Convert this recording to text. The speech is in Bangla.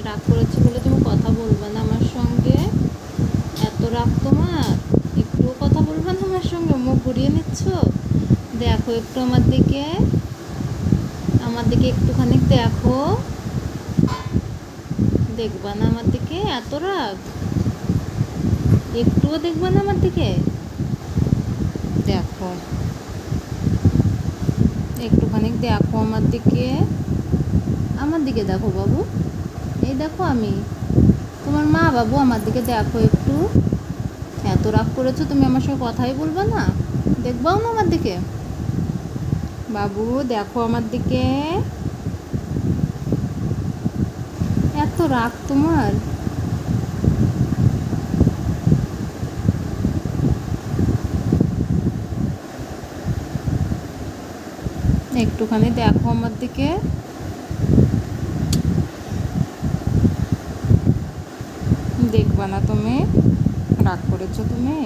রাগ করেছি বলে তুমি কথা বলবে না আমার সঙ্গে? এত রাগ তোমার? একটুও কথা বলবে না আমার সঙ্গে? মুখ ঘুরিয়ে নিচ্ছ? দেখো একটু আমার দিকে একটুখানি দেখো। দেখবা না আমার দিকে? এত রাগ? একটুও দেখবা না আমার দিকে? দেখো একটুখানি দেখো আমার দিকে দেখো বাবু। এই দেখো আমি তোমার মা বাবু, আমার দিকে দেখো একটু। এত রাগ করেছো তুমি, আমার সঙ্গে কথাই বলবে না? দেখবাও না আমার দিকে? বাবু দেখো আমার দিকে। এত রাগ তোমার? একটুখানি দেখো আমার দিকে। দেখবা না তুমি? রাগ করেছো তুমি?